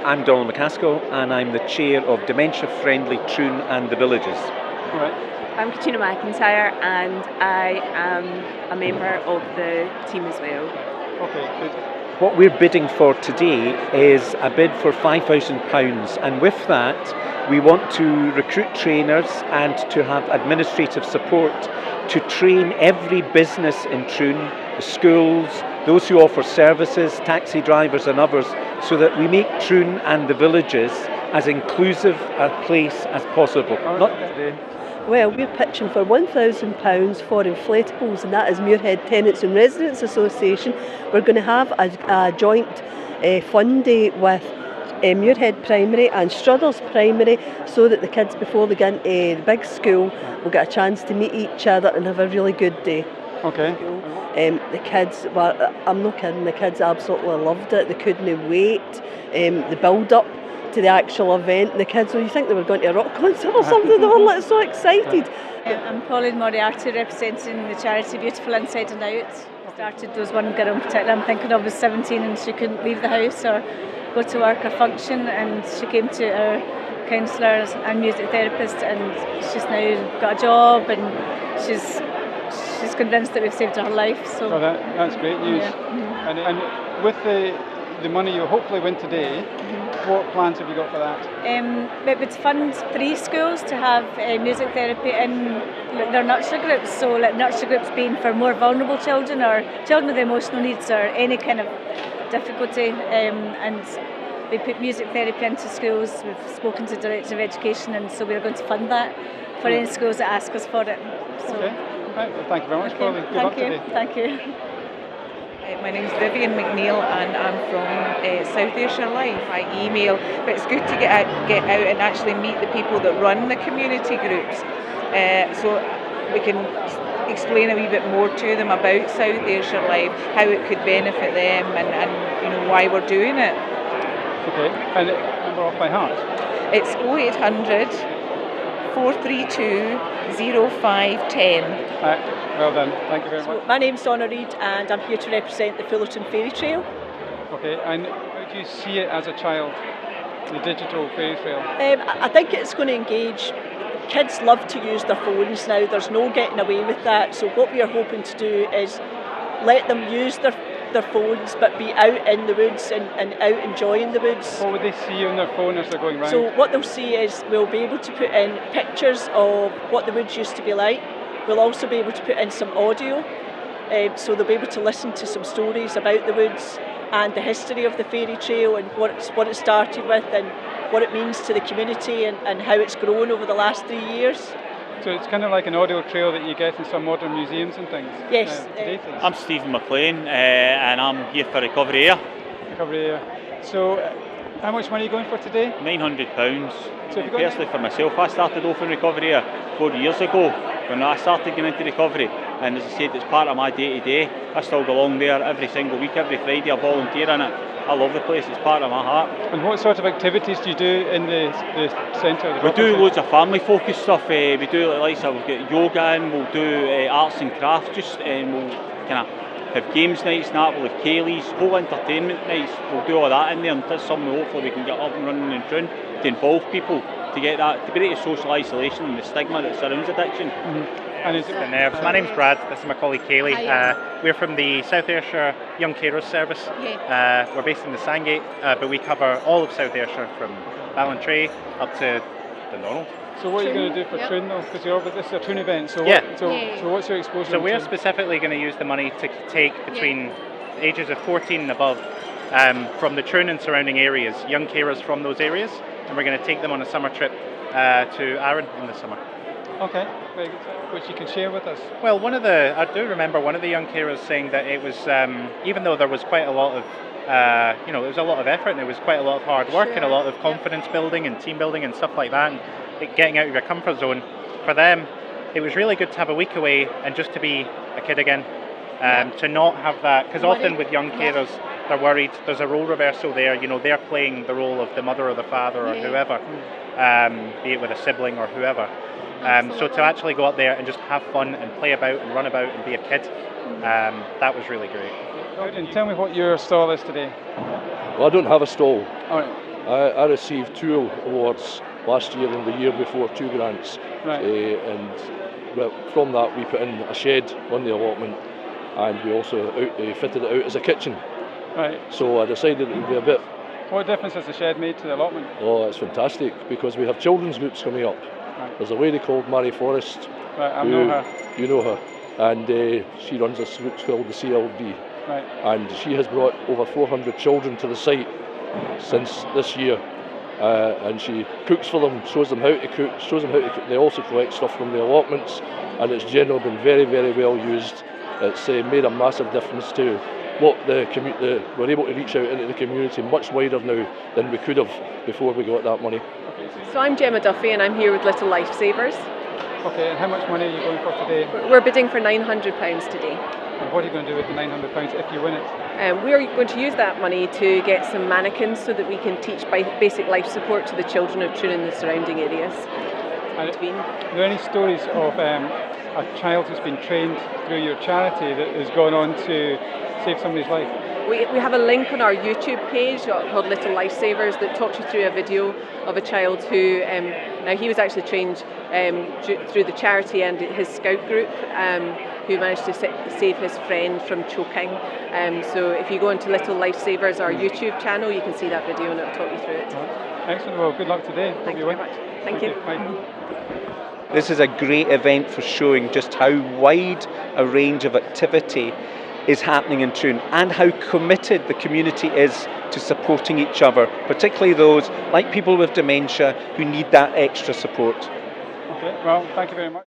I'm Donald McCaskill, and I'm the chair of Dementia Friendly Troon and the Villages. All right. I'm Katrina McIntyre, and I am a member of the team as well. Okay, good. What we're bidding for today is a bid for £5,000, and with that we want to recruit trainers and to have administrative support to train every business in Troon, the schools, those who offer services, taxi drivers and others, so that we make Troon and the Villages as inclusive a place as possible. Well, we're pitching for £1,000 for inflatables, and that is Muirhead Tenants and Residents Association. We're going to have a joint fun day with Muirhead Primary and Struthers Primary, so that the kids, before they get into the big school, will get a chance to meet each other and have a really good day. Okay. The kids, well, I'm not kidding, the kids absolutely loved it. They couldn't wait. The build-up to the actual event, the kids, you think they were going to a rock concert or something, they were like so excited. I'm Pauline Moriarty, representing the charity Beautiful Inside and Out. Started, there was one girl in particular I'm thinking of, was 17 and she couldn't leave the house or go to work or function, and she came to our counsellor and music therapist, and she's now got a job, and she's convinced that we've saved her life. So that's great news. Yeah. Mm-hmm. And with the money you'll hopefully win today, what plans have you got for that? It would fund 3 schools to have music therapy in their nursery groups. So like nursery groups being for more vulnerable children or children with emotional needs or any kind of difficulty. And we put music therapy into schools. We've spoken to the Director of Education, and so we're going to fund that for any schools that ask us for it. So, okay. Right. Well, thank you very much, Pauline. Good luck today. Thank you. My name's Vivian McNeil, and I'm from South Ayrshire Life. I email, but it's good to get out and actually meet the people that run the community groups, so we can explain a wee bit more to them about South Ayrshire Life, how it could benefit them, and why we're doing it. Okay, and number off by heart. It's 0800 432 0510. Well done, thank you very much. My name's Donna Reid, and I'm here to represent the Fullerton Fairy Trail. Okay, and how do you see it as a child, the digital fairy trail? I think it's going to engage. Kids love to use their phones now, there's no getting away with that, so what we are hoping to do is let them use their phones but be out in the woods and out enjoying the woods. What would they see on their phone as they're going around? So what they'll see is we'll be able to put in pictures of what the woods used to be like. We'll also be able to put in some audio, so they'll be able to listen to some stories about the woods and the history of the fairy trail and what it started with and what it means to the community and how it's grown over the last 3 years. So it's kind of like an audio trail that you get in some modern museums and things? Yes. I'm Stephen McLean, and I'm here for Recovery Air. Recovery Air. So how much money are you going for today? £900. So personally for myself, I started off in Recovery Air 4 years ago when I started getting into recovery, and as I said, it's part of my day-to-day. I still go along there every single week, every Friday I volunteer in it. I love the place, it's part of my heart. And what sort of activities do you do in the centre? We do loads of family focused stuff. We do like we'll get yoga in, we'll do arts and crafts, and we'll kind of have games nights, we'll have Kayleys, whole entertainment nights, we'll do all that in there, and that's something hopefully we can get up and running in Troon to involve people, to get that, to break the social isolation and the stigma that surrounds addiction. Mm-hmm. And is it the nerves. My name's Brad, this is my colleague Kaylee. We're from the South Ayrshire Young Carers Service. We're based in the Sandgate, but we cover all of South Ayrshire from Ballantrae up to Dundonald. So what are you going to do for Troon though? Because this is a Troon event, so what's your exposure? So we're specifically going to use the money to take between ages of 14 and above from the Troon and surrounding areas, young carers from those areas, and we're going to take them on a summer trip to Arran in the summer. Okay, very good. Which you can share with us. Well, I do remember one of the young carers saying that it was, even though there was quite a lot of, there was a lot of effort and it was quite a lot of hard work and a lot of confidence building and team building and stuff like that, and getting out of your comfort zone, for them, it was really good to have a week away and just to be a kid again, to not have that, because often with young carers, they're worried, there's a role reversal there, they're playing the role of the mother or the father or whoever, be it with a sibling or whoever. So to actually go up there and just have fun and play about and run about and be a kid, that was really great. And tell me what your stall is today. Well, I don't have a stall. All right. I received 2 awards last year and the year before, 2 grants. Right. And well, from that we put in a shed on the allotment, and we also fitted it out as a kitchen. Right. So I decided it would be a bit. What difference has the shed made to the allotment? Oh, it's fantastic, because we have children's groups coming up. Right. There's a lady called Mary Forrest. Right, I know her. You know her. And she runs this group called the CLB. Right. And she has brought over 400 children to the site since this year. And she cooks for them, shows them how to cook, They also collect stuff from the allotments, and it's generally been very, very well used. It's made a massive difference to what we're able to reach out into the community much wider now than we could have before we got that money. So I'm Gemma Duffy and I'm here with Little Lifesavers. Okay, and how much money are you going for today? We're bidding for £900 today. And what are you going to do with the £900 if you win it? We are going to use that money to get some mannequins so that we can teach basic life support to the children of Troon and the surrounding areas. Are there any stories of a child who's been trained through your charity that has gone on to save somebody's life? We have a link on our YouTube page called Little Lifesavers that talks you through a video of a child who, now he was actually trained through the charity and his scout group, who managed to save his friend from choking. So if you go into Little Lifesavers, our YouTube channel, you can see that video and it'll talk you through it. Right. Excellent, well good luck today. Thank you very much. Thank you. Bye. This is a great event for showing just how wide a range of activity is happening in Troon and how committed the community is to supporting each other, particularly those like people with dementia who need that extra support. Okay, well, thank you very much.